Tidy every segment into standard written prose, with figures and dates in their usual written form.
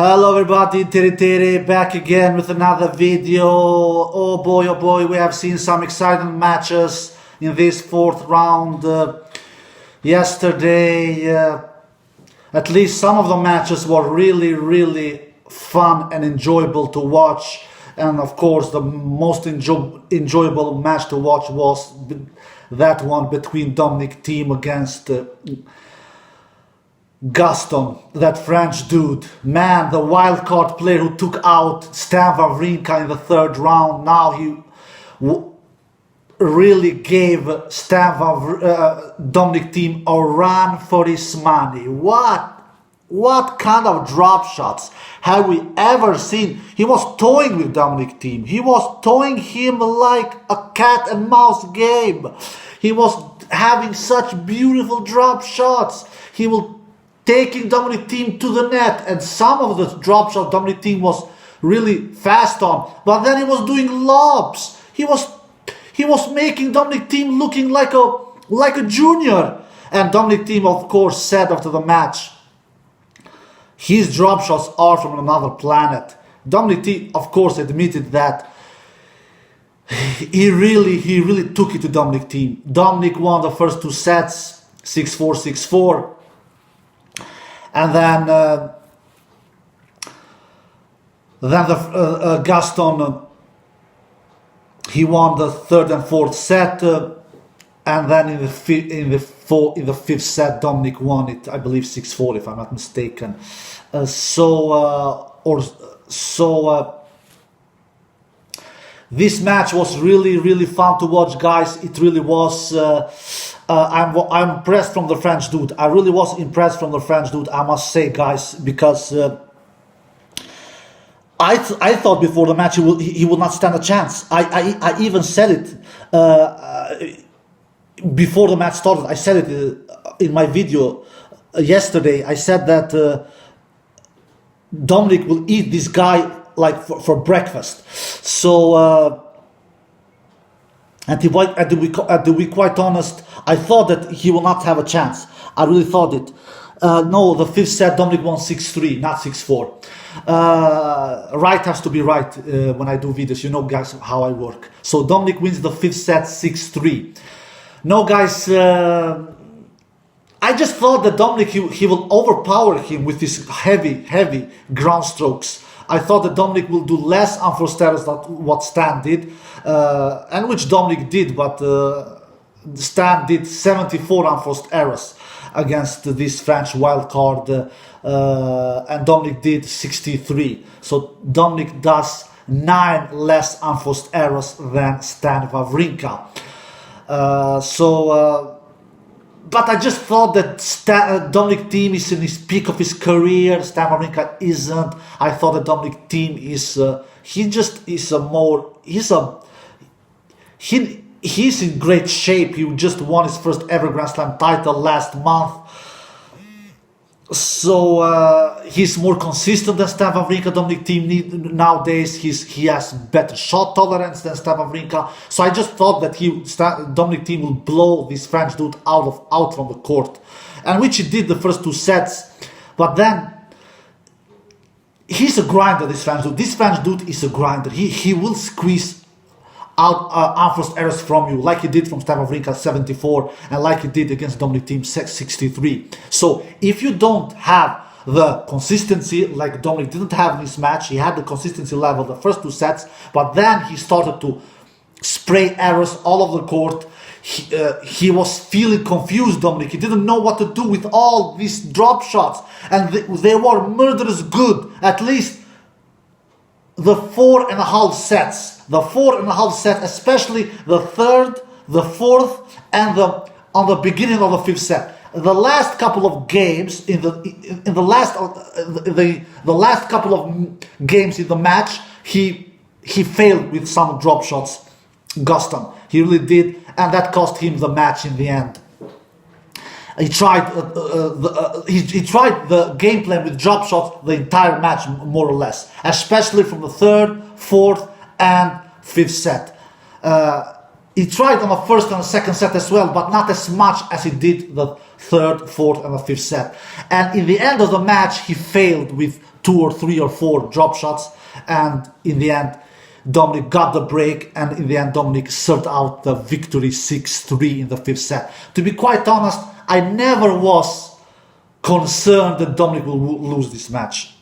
Hello everybody, Tiri back again with another video. Oh boy, we have seen some exciting matches in this fourth round. Yesterday, at least some of the matches were really fun and enjoyable to watch. And of course, the most enjoyable match to watch was that one between Domenic Thiem against Gaston, that French dude. Man, the wild card player who took out Stan Wawrinka in the third round. Now he really gave Domenic Thiem a run for his money. What kind of drop shots have we ever seen? He was toying with Domenic Thiem. He was toying him like a cat and mouse game. He was having such beautiful drop shots. He will taking Domenic Thiem to the net, and some of the drop shots Domenic Thiem was really fast on, but then he was doing lobs. He was making Domenic Thiem looking like a junior. And Domenic Thiem, of course, said after the match, his drop shots are from another planet. Domenic Thiem, of course, admitted that he really took it to Domenic Thiem. Domenic won the first two sets, 6-4, 6-4. And then Gaston, he won the third and fourth set, and then in the fifth set, Domenic won it, I believe 6-4, if I'm not mistaken. This match was really fun to watch, guys. It really was. I'm impressed from the French dude. I really was impressed from the French dude, I must say, guys, because I thought before the match he would not stand a chance. I even said it before the match started. I said it in my video yesterday. I said that Domenic will eat this guy like for breakfast. So. And to be quite honest, I thought that he will not have a chance. I really thought it. No, the fifth set, Domenic won 6-3, not 6-4. Right has to be right when I do videos. You know, guys, how I work. So Domenic wins the fifth set 6-3. No, guys, I just thought that Domenic, he will overpower him with his heavy ground strokes. I thought that Domenic will do less unforced errors than what Stan did, and which Domenic did, but Stan did 74 unforced errors against this French wildcard, and Domenic did 63. So Domenic does 9 less unforced errors than Stan Wawrinka. But I just thought that Domenic Thiem is in his peak of his career. Stan Wawrinka isn't. I thought that Domenic Thiem is. He's in great shape. He just won his first ever Grand Slam title last month. So he's more consistent than Stan Wawrinka. Domenic Thiem nowadays he has better shot tolerance than Stan Wawrinka. So I just thought that Domenic Thiem will blow this French dude out from the court, and which he did the first two sets. But then he's a grinder. This French dude is a grinder. He will squeeze out unforced errors from you, like he did from Stan Wawrinka 74, and like he did against Domenic Thiem 63. So if you don't have the consistency like Domenic didn't have in this match, he had the consistency level the first two sets, but then he started to spray errors all over the court. He was feeling confused, Domenic. He didn't know what to do with all these drop shots, and they were murderous good. At least the 4.5 sets. The 4.5 set, especially the third, the fourth, and on the beginning of the fifth set. The last couple of games the last couple of games in the match, he failed with some drop shots. Gaston, he really did, and that cost him the match in the end. He tried the game plan with drop shots the entire match, more or less, especially from the third, fourth, and fifth set. He tried on the first and the second set as well, but not as much as he did the third, fourth, and the fifth set. And in the end of the match, he failed with 2 or 3 or 4 drop shots. And in the end, Domenic got the break. And in the end, Domenic served out the victory 6-3 in the fifth set. To be quite honest, I never was concerned that Domenic will lose this match.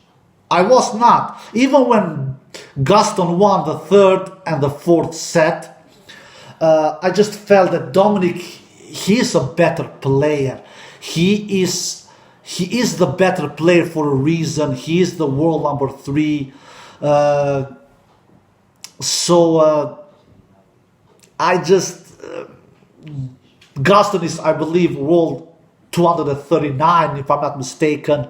I was not. Even when Gaston won the third and the fourth set, I just felt that Domenic, he is a better player. He is the better player for a reason. He is the world number 3. Gaston is, I believe, world 239, if I'm not mistaken.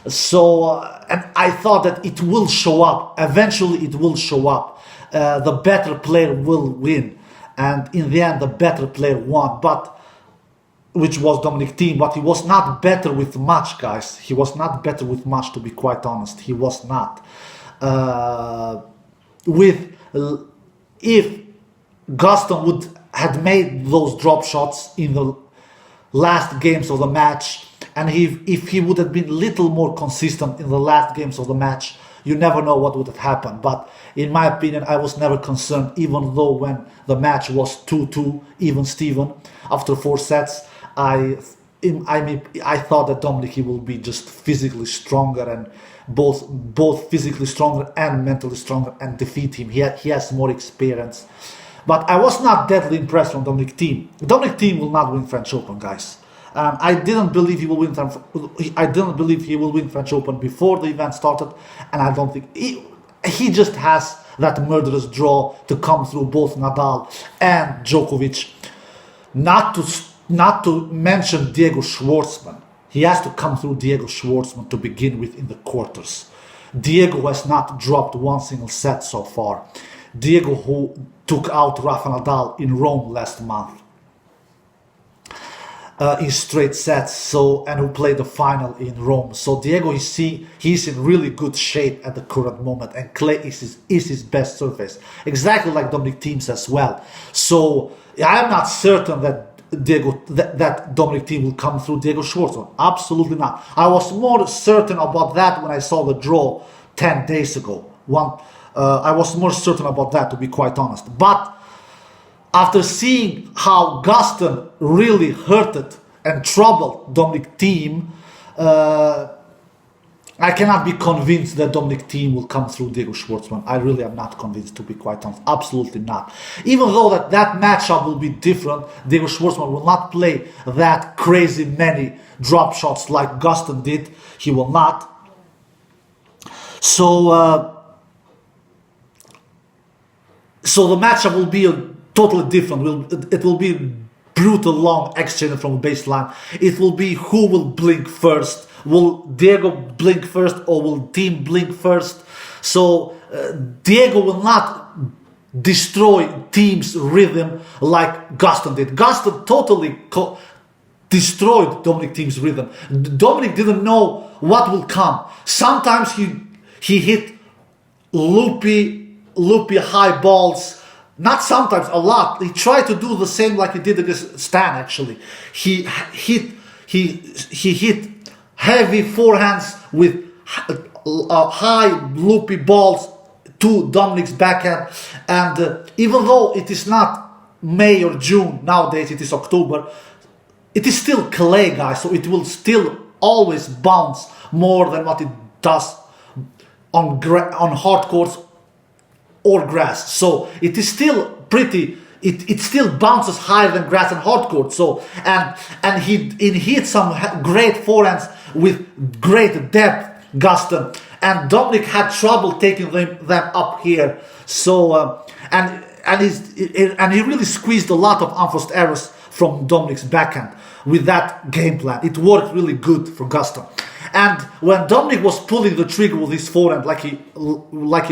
And I thought that it will show up. Eventually, it will show up. The better player will win. And in the end, the better player won, which was Domenic Thiem. But he was not better with much, guys. He was not better with much, to be quite honest. He was not. If Gaston had made those drop shots in the last games of the match, and if he would have been a little more consistent in the last games of the match, you never know what would have happened. But in my opinion, I was never concerned, even though when the match was 2-2, even Steven, after 4 sets, I thought that Domenic, he will be just physically stronger, and both physically stronger and mentally stronger, and defeat him. He has more experience. But I was not deadly impressed from Domenic Thiem. Domenic Thiem will not win French Open, guys. I didn't believe he will win. I didn't believe he will win French Open before the event started, and I don't think he just has that murderous draw to come through both Nadal and Djokovic. Not to mention Diego Schwartzman. He has to come through Diego Schwartzman to begin with in the quarters. Diego has not dropped one single set so far. Diego, who took out Rafa Nadal in Rome last month in straight sets, and who played the final in Rome. So Diego, he's in really good shape at the current moment, and clay is his best surface, exactly like Domenic Thiem as well. So I am not certain that Domenic Thiem will come through Diego Schwartzman. Absolutely not. I was more certain about that when I saw the draw 10 days ago. I was more certain about that, to be quite honest. But after seeing how Gaston really hurted and troubled Domenic Thiem, I cannot be convinced that Domenic Thiem will come through Diego Schwartzman. I really am not convinced, to be quite honest. Absolutely not. Even though that matchup will be different, Diego Schwartzman will not play that crazy many drop shots like Gaston did. He will not. So the matchup will be totally different. It will be brutal long exchange from the baseline. It will be who will blink first. Will Diego blink first, or will Thiem blink first? So Diego will not destroy Thiem's rhythm like Gaston did. Gaston totally destroyed Domenic Thiem's rhythm. Domenic didn't know what will come. Sometimes he hit loopy high balls. Not sometimes, a lot. He tried to do the same like he did against Stan, actually. He hit heavy forehands with high loopy balls to Domenic's backhand. And even though it is not May or June, nowadays it is October, it is still clay, guys, so it will still always bounce more than what it does on hard courts or grass. So it is still pretty, it still bounces higher than grass and hard court. So and he hit some great forehands with great depth, Gaston, and Domenic had trouble taking them up here. So and he really squeezed a lot of unforced errors from Domenic's backhand with that game plan. It worked really good for Gaston. And when Domenic was pulling the trigger with his forehand, like he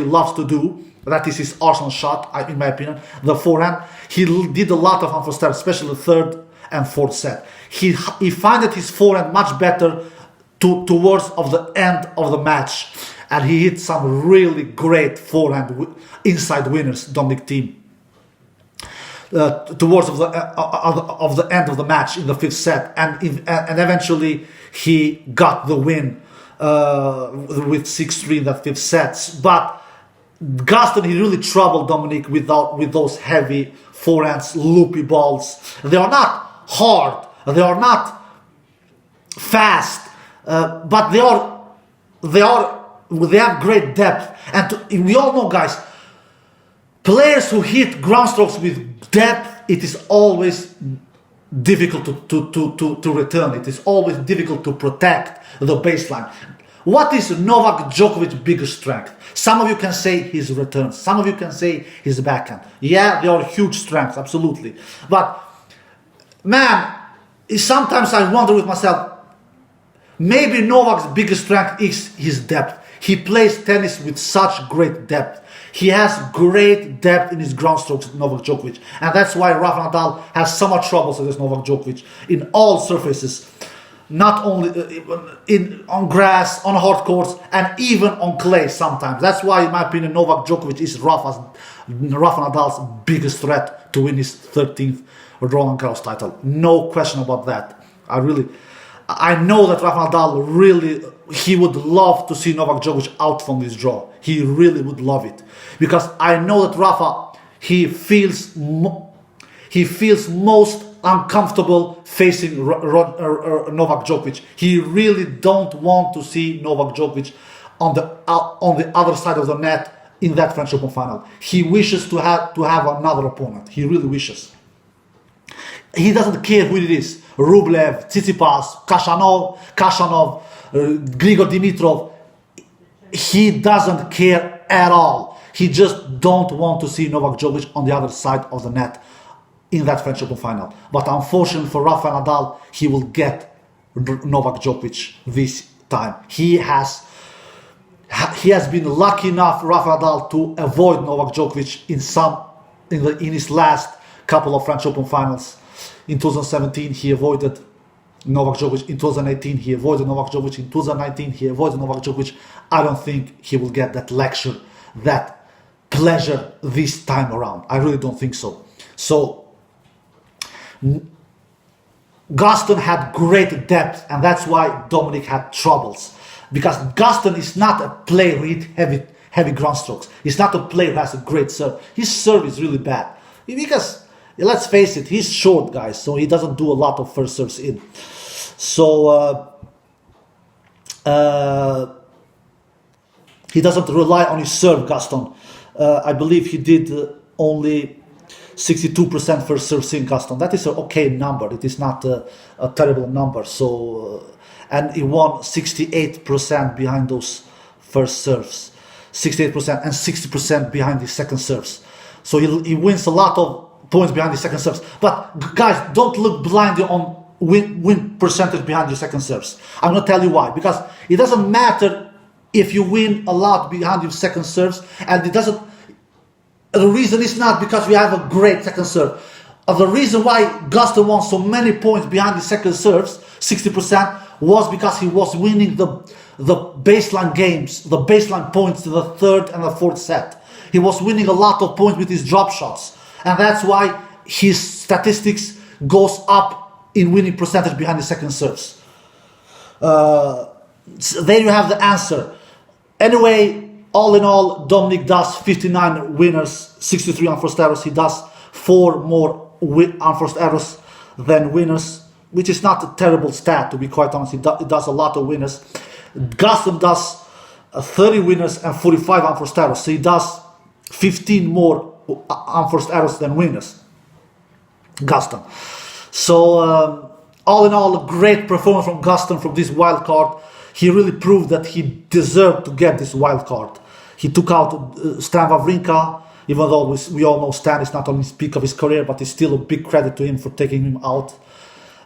loves to do, that is his arsenal shot, in my opinion, the forehand, he did a lot of unforced errors, especially the third and fourth set. He found his forehand much better towards of the end of the match, and he hit some really great forehand inside winners, Domenic Thiem. towards of the end of the match in the fifth set, and eventually he got the win with 6-3 in that fifth set. But Gaston, he really troubled Dominic with those heavy forehands, loopy balls. They are not hard, they are not fast, but they have great depth. And we all know, guys, players who hit ground strokes with depth, it is always difficult to return. It is always difficult to protect the baseline. What is Novak Djokovic's biggest strength? Some of you can say his returns. Some of you can say his backhand. Yeah, they are huge strengths, absolutely. But, man, sometimes I wonder with myself, maybe Novak's biggest strength is his depth. He plays tennis with such great depth. He has great depth in his ground strokes, Novak Djokovic. And that's why Rafa Nadal has so much troubles against Novak Djokovic in all surfaces. Not only on grass, on hard courts, and even on clay sometimes. That's why, in my opinion, Novak Djokovic is Rafa Nadal's biggest threat to win his 13th Roland Garros title. No question about that. I know that Rafa Nadal really, he would love to see Novak Djokovic out from this draw. He really would love it. Because I know that Rafa, he feels most uncomfortable facing Novak Djokovic. He really don't want to see Novak Djokovic on the other side of the net in that French Open final. He wishes to have another opponent. He really wishes. He doesn't care who it is. Rublev, Tsitsipas, Khachanov, Grigor Dimitrov. He doesn't care at all. He just don't want to see Novak Djokovic on the other side of the net in that French Open final. But unfortunately for Rafa Nadal, he will get Novak Djokovic this time. He has been lucky enough, Rafa Nadal, to avoid Novak Djokovic in his last couple of French Open finals. In 2017, he avoided Novak Djokovic. In 2018, he avoided Novak Djokovic. In 2019, he avoided Novak Djokovic. I don't think he will get that lecture, that pleasure this time around. I really don't think so. So, Gaston had great depth, and that's why Dominic had troubles. Because Gaston is not a player who hit heavy ground strokes. He's not a player who has a great serve. His serve is really bad. Because, let's face it, he's short, guys, so he doesn't do a lot of first serves in. So, he doesn't rely on his serve, Gaston. I believe he did only 62% first serves in, Gaston. That is an okay number. It is not a terrible number. So, and he won 68% behind those first serves. 68% and 60% behind the second serves. So he wins a lot of points behind the second serves. But guys, don't look blindly on win percentage behind your second serves. I'm going to tell you why. Because it doesn't matter if you win a lot behind your second serves, and it doesn't. The reason is not because we have a great second serve. The reason why Gaston won so many points behind the second serves, 60%, was because he was winning the baseline games, the baseline points in the third and the fourth set. He was winning a lot of points with his drop shots. And that's why his statistics goes up in winning percentage behind the second serves. So there you have the answer. Anyway, all in all, Dominic does 59 winners, 63 unforced errors. He does 4 more unforced errors than winners, which is not a terrible stat, to be quite honest. He does a lot of winners. Gaston does 30 winners and 45 unforced errors. So he does 15 more unforced errors than winners. Gaston. So, all in all, a great performance from Gaston from this wild card. He really proved that he deserved to get this wild card. He took out Stan Wawrinka, even though we all know Stan is not on his peak of his career, but it's still a big credit to him for taking him out.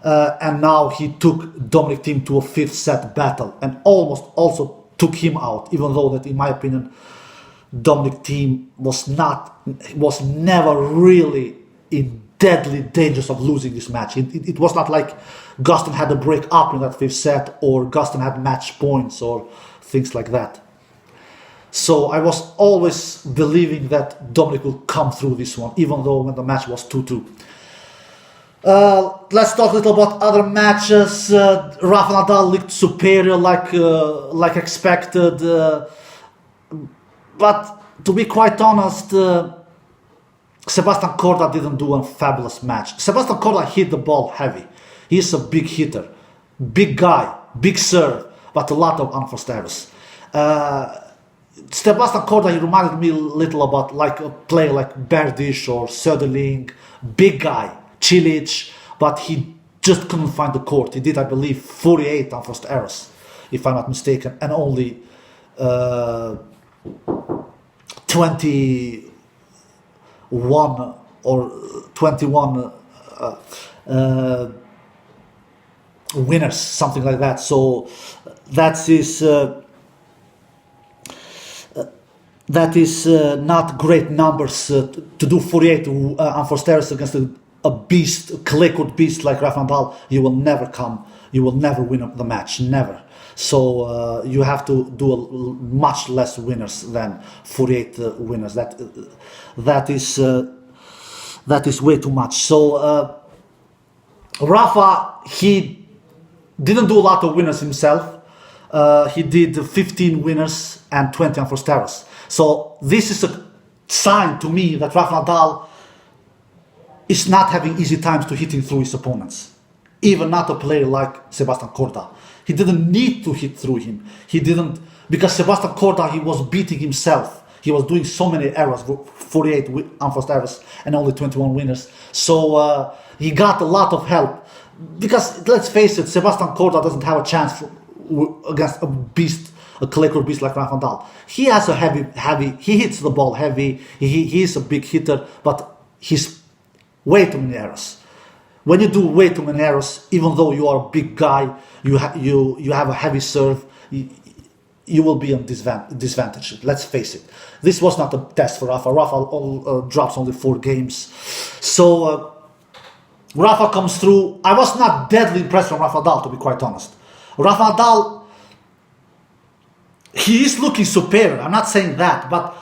And now he took Domenic Thiem to a 5th set battle and almost also took him out, even though that, in my opinion, Domenic Thiem was never really in deadly dangers of losing this match. It was not like Gaston had a break up in that 5th set, or Gaston had match points or things like that. So I was always believing that Dominic will come through this one, even though when the match was 2-2. Let's talk a little about other matches. Rafa Nadal looked superior, like expected. But to be quite honest, Sebastian Korda didn't do a fabulous match. Sebastian Korda hit the ball heavy. He's a big hitter, big guy, big serve, but a lot of unforced errors. Sebastian Korda, he reminded me a little about like a player like Berdish or Söderling, big guy, Cilic, but he just couldn't find the court. He did, I believe, 48 unforced errors, if I'm not mistaken, and only 21 or 21 winners, something like that. So that is not great numbers to do 48 unforced errors against a beast, a clay court beast like Rafa Nadal. You will never win the match, never. So you have to do much less winners than 48 winners. That is way too much. So Rafa, he didn't do a lot of winners himself. He did 15 winners and 20 unforced errors. So this is a sign to me that Rafa Nadal is not having easy times to hitting through his opponents. Even not a player like Sebastian Korda. He didn't need to hit through him. He didn't, because Sebastian Korda, he was beating himself. He was doing so many errors, 48 unforced errors and only 21 winners. So he got a lot of help. Because let's face it, Sebastian Korda doesn't have a chance against a beast, a clay court beast like Rafa Nadal. He has a heavy, he hits the ball heavy, he is a big hitter, but he's way too many errors. When you do way too many errors, even though you are a big guy, you have a heavy serve, you will be on disadvantage. Let's face it. This was not a test for Rafa. Rafa drops only 4 games. So Rafa comes through. I was not deadly impressed from Rafa Nadal, to be quite honest. Rafa Nadal, he is looking superior. I'm not saying that, but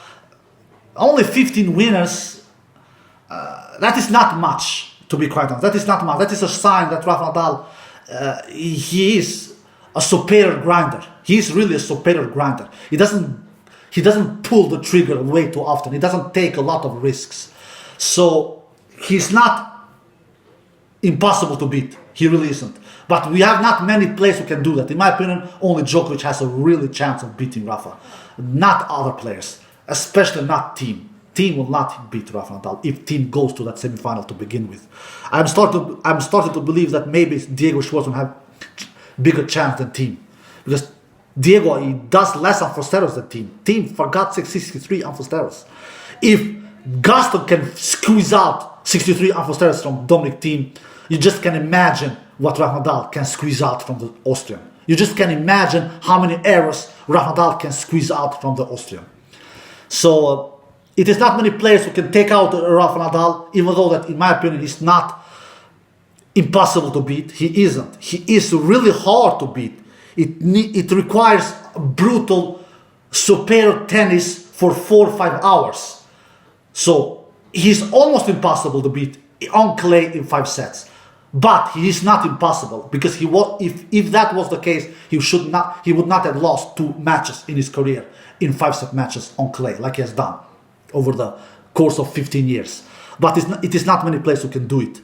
only 15 winners, that is not much, to be quite honest. That is not much. That is a sign that Rafa Nadal, he is a superior grinder. He is really a superior grinder. He doesn't pull the trigger way too often. He doesn't take a lot of risks. So he's not impossible to beat. He really isn't. But we have not many players who can do that. In my opinion, only Djokovic has a really chance of beating Rafa. Not other players, especially not Thiem. Thiem will not beat Rafa Nadal if Thiem goes to that semi-final to begin with. I'm starting to believe that maybe Diego Schwartzman have bigger chance than Thiem, because Diego, he does less unforced errors than Thiem. Thiem forgot 63 unforced errors. If Gaston can squeeze out 63 unforced errors from Domenic Thiem, you just can imagine what Rafa Nadal can squeeze out from the Austrian. You just can imagine how many errors Rafa Nadal can squeeze out from the Austrian. So it is not many players who can take out Rafa Nadal, even though that, in my opinion, he's not impossible to beat. He isn't. He is really hard to beat. It requires brutal, superior tennis for 4 or 5 hours. So he's almost impossible to beat on clay in 5 sets. But he is not impossible, because if that was the case, he would not have lost 2 matches in his career in 5-set matches on clay, like he has done over the course of 15 years. But it is not many players who can do it.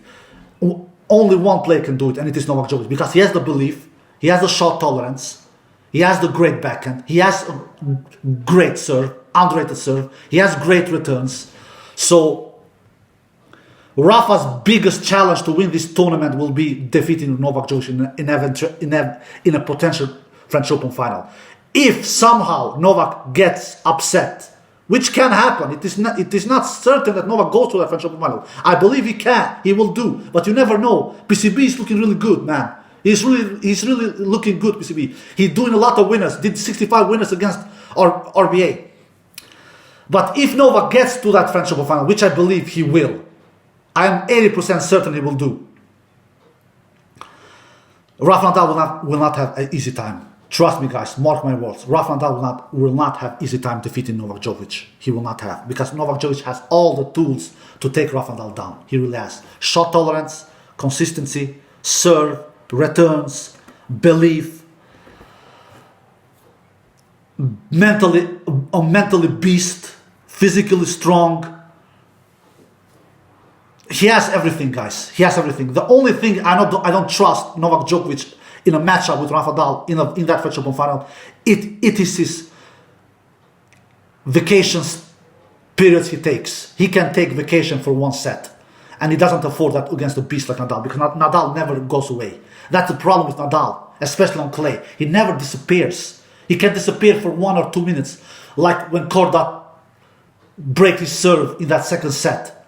Only one player can do it, and it is Novak Djokovic, because he has the belief, he has the shot tolerance, he has the great backhand, he has a great serve, underrated serve, he has great returns. So Rafa's biggest challenge to win this tournament will be defeating Novak Djokovic in a potential French Open final. If somehow Novak gets upset, which can happen, it is not certain that Novak goes to the French Open final. I believe he will do, but you never know. PCB is looking really good, man. He's really looking good, PCB. He's doing a lot of winners, did 65 winners against RBA. But if Novak gets to that French Open final, which I believe he will, I'm 80% certain he will do, Rafa Nadal will not have an easy time. Trust me, guys, mark my words. Rafa Nadal will not have easy time defeating Novak Djokovic. He will not have. Because Novak Djokovic has all the tools to take Rafa Nadal down. He really has. Shot tolerance, consistency, serve, returns, belief, mentally beast, physically strong. He has everything, guys. He has everything. The only thing I don't trust Novak Djokovic in a matchup with Rafa Nadal in that French Open final, it is his vacations periods he takes. He can take vacation for one set, and he doesn't afford that against a beast like Nadal, because Nadal never goes away. That's the problem with Nadal, especially on clay. He never disappears. He can disappear for 1 or 2 minutes, like when Korda break his serve in that second set,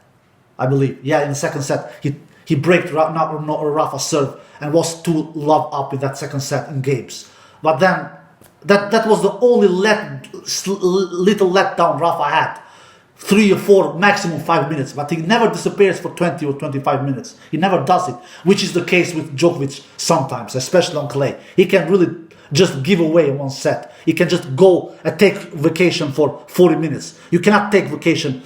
I believe. Yeah, in the second set, he break Rafa's serve and was too love up in that second set in games. But then, that was the only little letdown Rafa had. 3 or 4, maximum 5 minutes. But he never disappears for 20 or 25 minutes. He never does it, which is the case with Djokovic sometimes, especially on clay. He can really just give away one set. He can just go and take vacation for 40 minutes. You cannot take vacation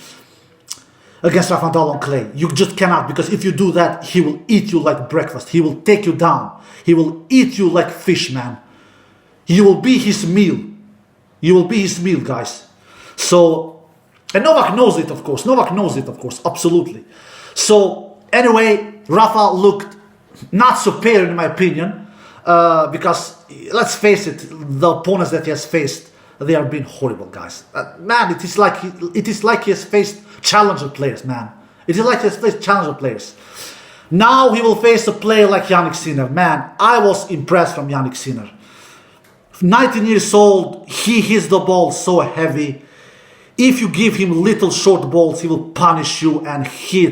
against Rafa Nadal on clay. You just cannot, because if you do that, he will eat you like breakfast. He will take you down. He will eat you like fish, man. You will be his meal. You will be his meal, guys. So, and Novak knows it, of course. Novak knows it, of course, absolutely. So, anyway, Rafa looked not superior, in my opinion, because, let's face it, the opponents that he has faced, they are being horrible, guys. Man, it is like he has faced challenger players, man. It is like he has faced challenger players. Now he will face a player like Jannik Sinner. Man, I was impressed from Jannik Sinner. 19 years old, he hits the ball so heavy. If you give him little short balls, he will punish you and he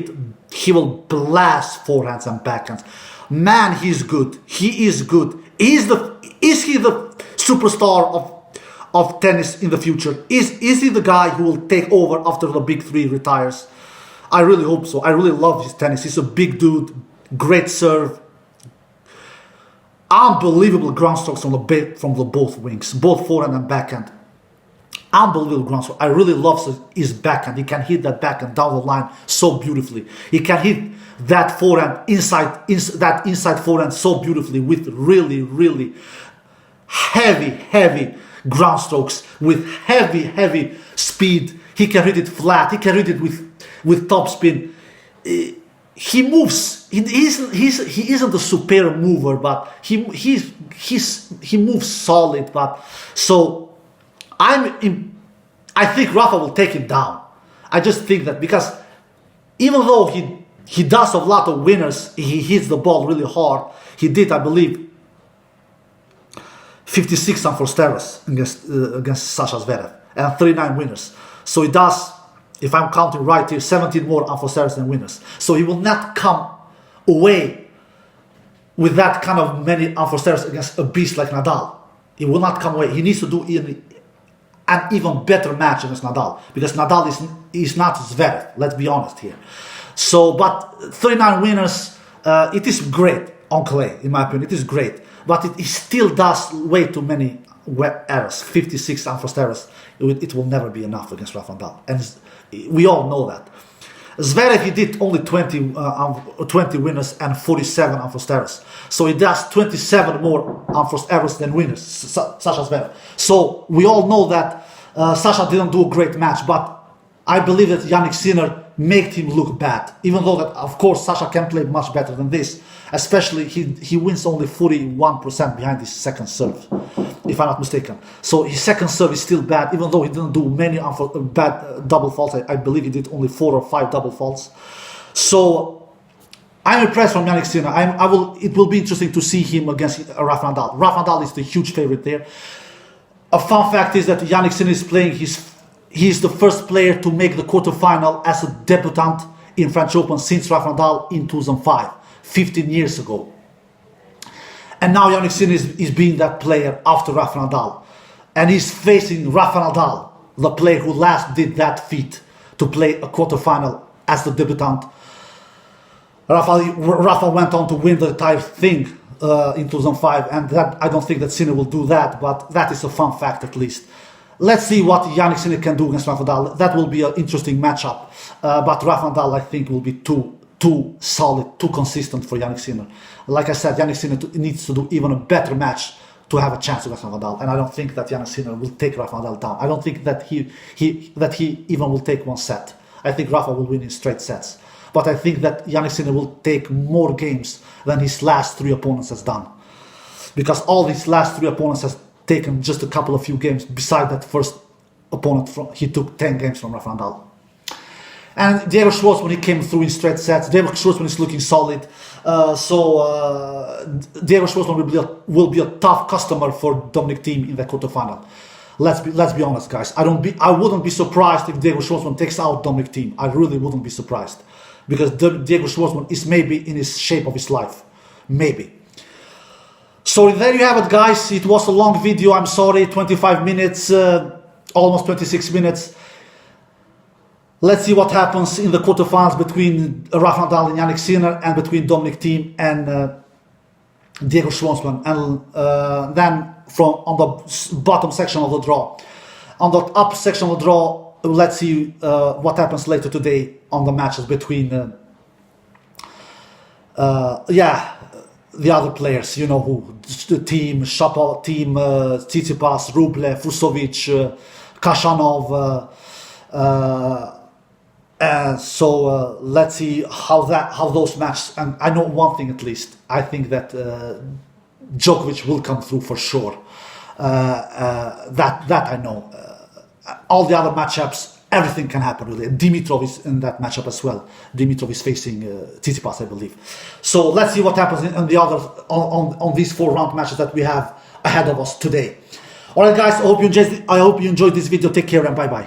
will blast forehands and backhands. Man, he's good. He is good. Is he the superstar of tennis in the future? Is he the guy who will take over after the big three retires? I really hope so. I really love his tennis. He's a big dude, great serve, unbelievable ground strokes from the both wings, both forehand and backhand. Unbelievable ground stroke. I really love his backhand. He can hit that backhand down the line so beautifully. He can hit that forehand inside forehand so beautifully with really heavy ground strokes with heavy speed. He can hit it flat. He can hit it with topspin. He moves. He isn't a superior mover, but he moves solid. But so I think Rafa will take him down. I just think that, because even though he does a lot of winners, he hits the ball really hard. He did, I believe, 56 unforced errors against Sasha Zverev and 39 winners. So he does, if I'm counting right here, 17 more unforced errors than winners. So he will not come away with that kind of many unforced errors against a beast like Nadal. He will not come away. He needs to do an even better match against Nadal, because Nadal is not Zverev. Let's be honest here. So, but 39 winners, it is great on clay, in my opinion. It is great. But it still does way too many errors, 56 unforced errors. It will never be enough against Rafa Nadal. And we all know that. Zverev, he did only 20 winners and 47 unforced errors. So he does 27 more unforced errors than winners, Sasha Zverev. So we all know that Sasha didn't do a great match, but I believe that Jannik Sinner made him look bad. Even though that, of course, Sasha can play much better than this. Especially, he wins only 41% behind his second serve, if I'm not mistaken. So his second serve is still bad, even though he didn't do many bad double faults. I believe he did only 4 or 5 double faults. So I'm impressed from Jannik Sinner. It will be interesting to see him against Rafa Nadal. Rafa Nadal is the huge favorite there. A fun fact is that Jannik Sinner is playing he's the first player to make the quarterfinal as a debutant in French Open since Rafa Nadal in 2005, 15 years ago. And now Jannik Sinner is being that player after Rafa Nadal. And he's facing Rafa Nadal, the player who last did that feat to play a quarterfinal as the debutant. Rafa went on to win the entire thing in 2005, and that I don't think that Sinner will do that, but that is a fun fact at least. Let's see what Jannik Sinner can do against Rafa Nadal. That will be an interesting matchup, but Rafa Nadal I think will be too solid, too consistent for Jannik Sinner. Like I said, Jannik Sinner needs to do even a better match to have a chance against Rafa Nadal, and I don't think that Jannik Sinner will take Rafa Nadal down. I don't think that he even will take one set. I think Rafa will win in straight sets. But I think that Jannik Sinner will take more games than his last 3 opponents has done. Because all these last 3 opponents has taken just a couple of few games. Beside that first opponent, he took 10 games from Rafa Nadal. And Diego Schwartzman, he came through in straight sets. Diego Schwartzman is looking solid. Diego Schwartzman will be a tough customer for Domenic Thiem in the quarterfinal. Let's be honest, guys. I wouldn't be surprised if Diego Schwartzman takes out Domenic Thiem. I really wouldn't be surprised. Because Diego Schwartzman is maybe in his shape of his life. Maybe. So there you have it, guys. It was a long video. I'm sorry. 25 minutes. Almost 26 minutes. Let's see what happens in the quarterfinals between Rafa Nadal and Jannik Sinner, and between Domenic Thiem and Diego Schwartzman. And then on the bottom section of the draw. On the up section of the draw, let's see what happens later today on the matches between the other players, you know who, the team, Shapovalov, team, Tsitsipas, Rublev, Fusovic, Kashanov, so let's see how those matches, and I know one thing at least, I think that Djokovic will come through for sure, that I know. All the other matchups, everything can happen really. Dimitrov is in that matchup as well. Dimitrov is facing Tsitsipas, I believe. So let's see what happens in the other on these 4 round matches that we have ahead of us today. All right, guys. I hope you enjoyed this video. Take care and bye bye.